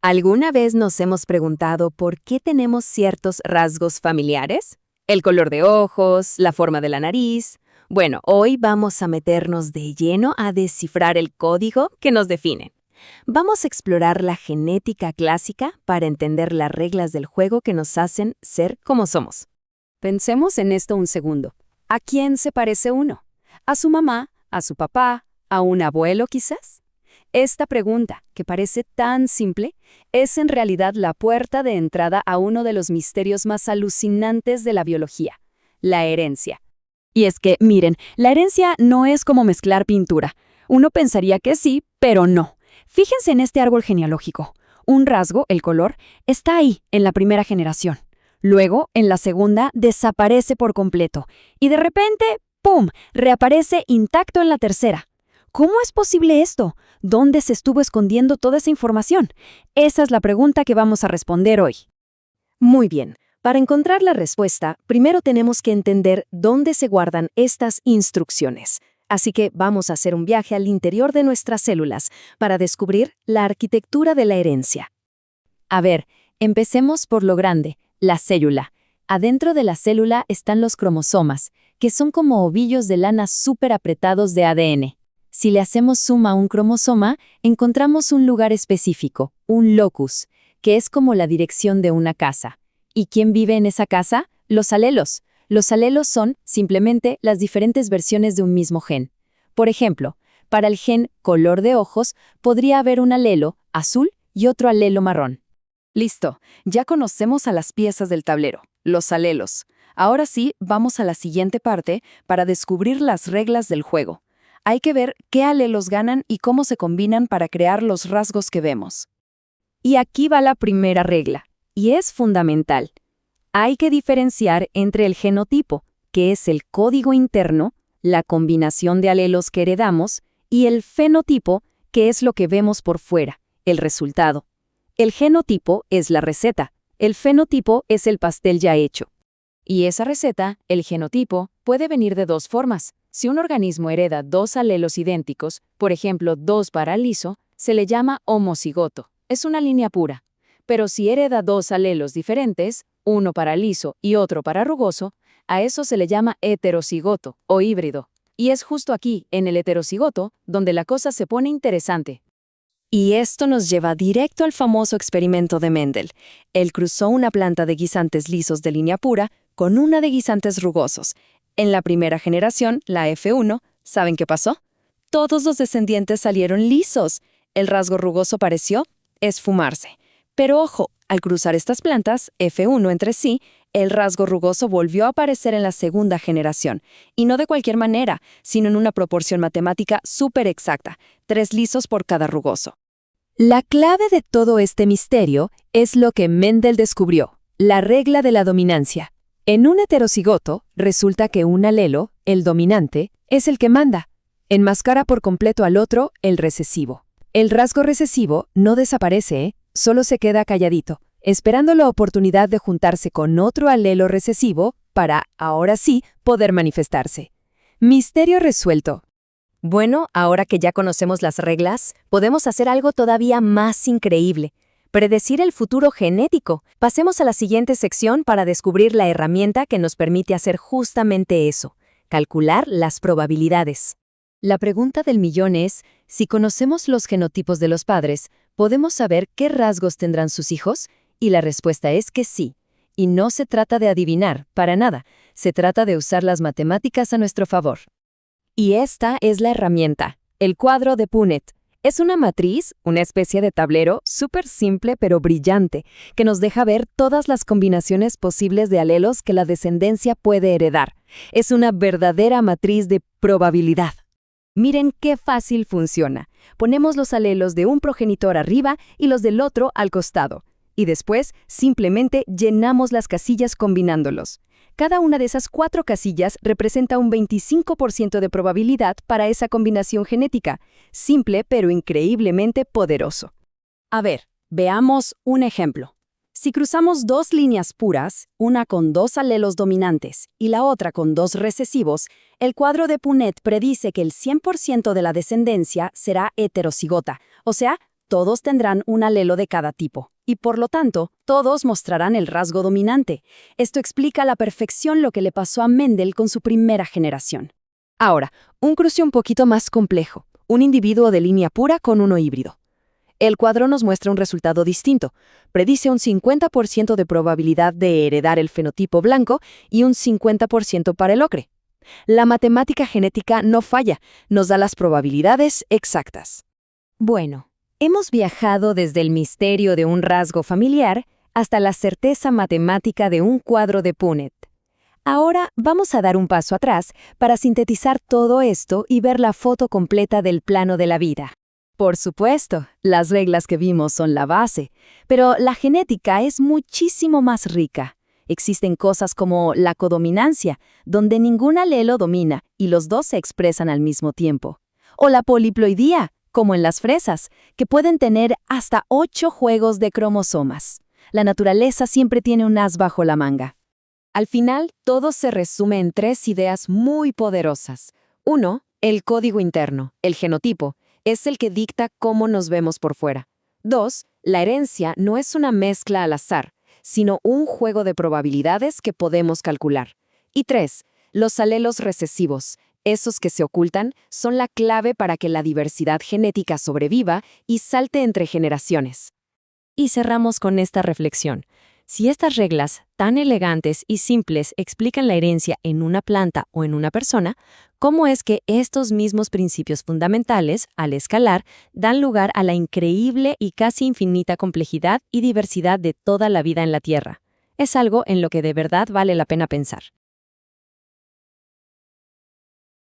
¿Alguna vez nos hemos preguntado por qué tenemos ciertos rasgos familiares? ¿El color de ojos, la forma de la nariz? Bueno, hoy vamos a meternos de lleno a descifrar el código que nos define. Vamos a explorar la genética clásica para entender las reglas del juego que nos hacen ser como somos. Pensemos en esto un segundo. ¿A quién se parece uno? ¿A su mamá? ¿A su papá? ¿A un abuelo quizás? Esta pregunta, que parece tan simple, es en realidad la puerta de entrada a uno de los misterios más alucinantes de la biología, la herencia. Y es que, miren, la herencia no es como mezclar pintura. Uno pensaría que sí, pero no. Fíjense en este árbol genealógico. Un rasgo, el color, está ahí en la primera generación. Luego, en la segunda, desaparece por completo. Y de repente, ¡pum!, reaparece intacto en la tercera. ¿Cómo es posible esto? ¿Dónde se estuvo escondiendo toda esa información? Esa es la pregunta que vamos a responder hoy. Muy bien. Para encontrar la respuesta, primero tenemos que entender dónde se guardan estas instrucciones. Así que vamos a hacer un viaje al interior de nuestras células para descubrir la arquitectura de la herencia. A ver, empecemos por lo grande, la célula. Adentro de la célula están los cromosomas, que son como ovillos de lana súper apretados de ADN. Si le hacemos zoom a un cromosoma, encontramos un lugar específico, un locus, que es como la dirección de una casa. ¿Y quién vive en esa casa? Los alelos. Los alelos son, simplemente, las diferentes versiones de un mismo gen. Por ejemplo, para el gen color de ojos, podría haber un alelo azul y otro alelo marrón. Listo, ya conocemos a las piezas del tablero, los alelos. Ahora sí, vamos a la siguiente parte para descubrir las reglas del juego. Hay que ver qué alelos ganan y cómo se combinan para crear los rasgos que vemos. Y aquí va la primera regla, y es fundamental. Hay que diferenciar entre el genotipo, que es el código interno, la combinación de alelos que heredamos, y el fenotipo, que es lo que vemos por fuera, el resultado. El genotipo es la receta, el fenotipo es el pastel ya hecho. Y esa receta, el genotipo, puede venir de dos formas. Si un organismo hereda dos alelos idénticos, por ejemplo, dos para liso, se le llama homocigoto. Es una línea pura. Pero si hereda dos alelos diferentes, uno para liso y otro para rugoso, a eso se le llama heterocigoto o híbrido. Y es justo aquí, en el heterocigoto, donde la cosa se pone interesante. Y esto nos lleva directo al famoso experimento de Mendel. Él cruzó una planta de guisantes lisos de línea pura con una de guisantes rugosos. En la primera generación, la F1, ¿saben qué pasó? Todos los descendientes salieron lisos. El rasgo rugoso pareció esfumarse. Pero ojo, al cruzar estas plantas, F1 entre sí, el rasgo rugoso volvió a aparecer en la segunda generación. Y no de cualquier manera, sino en una proporción matemática súper exacta, 3 lisos por cada rugoso. La clave de todo este misterio es lo que Mendel descubrió, la regla de la dominancia. En un heterocigoto, resulta que un alelo, el dominante, es el que manda. Enmascara por completo al otro, el recesivo. El rasgo recesivo no desaparece, solo se queda calladito, esperando la oportunidad de juntarse con otro alelo recesivo para, ahora sí, poder manifestarse. Misterio resuelto. Bueno, ahora que ya conocemos las reglas, podemos hacer algo todavía más increíble. Predecir el futuro genético. Pasemos a la siguiente sección para descubrir la herramienta que nos permite hacer justamente eso, calcular las probabilidades. La pregunta del millón es, si conocemos los genotipos de los padres, ¿podemos saber qué rasgos tendrán sus hijos? Y la respuesta es que sí. Y no se trata de adivinar, para nada. Se trata de usar las matemáticas a nuestro favor. Y esta es la herramienta, el cuadro de Punnett. Es una matriz, una especie de tablero súper simple pero brillante, que nos deja ver todas las combinaciones posibles de alelos que la descendencia puede heredar. Es una verdadera matriz de probabilidad. Miren qué fácil funciona. Ponemos los alelos de un progenitor arriba y los del otro al costado. Y después simplemente llenamos las casillas combinándolos. Cada una de esas 4 casillas representa un 25% de probabilidad para esa combinación genética. Simple pero increíblemente poderoso. A ver, veamos un ejemplo. Si cruzamos 2 líneas puras, una con 2 alelos dominantes y la otra con 2 recesivos, el cuadro de Punnett predice que el 100% de la descendencia será heterocigota, o sea, todos tendrán un alelo de cada tipo, y por lo tanto, todos mostrarán el rasgo dominante. Esto explica a la perfección lo que le pasó a Mendel con su primera generación. Ahora, un cruce un poquito más complejo, un individuo de línea pura con uno híbrido. El cuadro nos muestra un resultado distinto. Predice un 50% de probabilidad de heredar el fenotipo blanco y un 50% para el ocre. La matemática genética no falla, nos da las probabilidades exactas. Bueno, hemos viajado desde el misterio de un rasgo familiar hasta la certeza matemática de un cuadro de Punnett. Ahora vamos a dar un paso atrás para sintetizar todo esto y ver la foto completa del plano de la vida. Por supuesto, las reglas que vimos son la base, pero la genética es muchísimo más rica. Existen cosas como la codominancia, donde ningún alelo domina y los dos se expresan al mismo tiempo. O la poliploidía, como en las fresas, que pueden tener hasta 8 juegos de cromosomas. La naturaleza siempre tiene un as bajo la manga. Al final, todo se resume en 3 ideas muy poderosas. 1. El código interno, el genotipo, es el que dicta cómo nos vemos por fuera. 2. La herencia no es una mezcla al azar, sino un juego de probabilidades que podemos calcular. Y 3. Los alelos recesivos, esos que se ocultan, son la clave para que la diversidad genética sobreviva y salte entre generaciones. Y cerramos con esta reflexión. Si estas reglas, tan elegantes y simples, explican la herencia en una planta o en una persona, ¿cómo es que estos mismos principios fundamentales, al escalar, dan lugar a la increíble y casi infinita complejidad y diversidad de toda la vida en la Tierra? Es algo en lo que de verdad vale la pena pensar.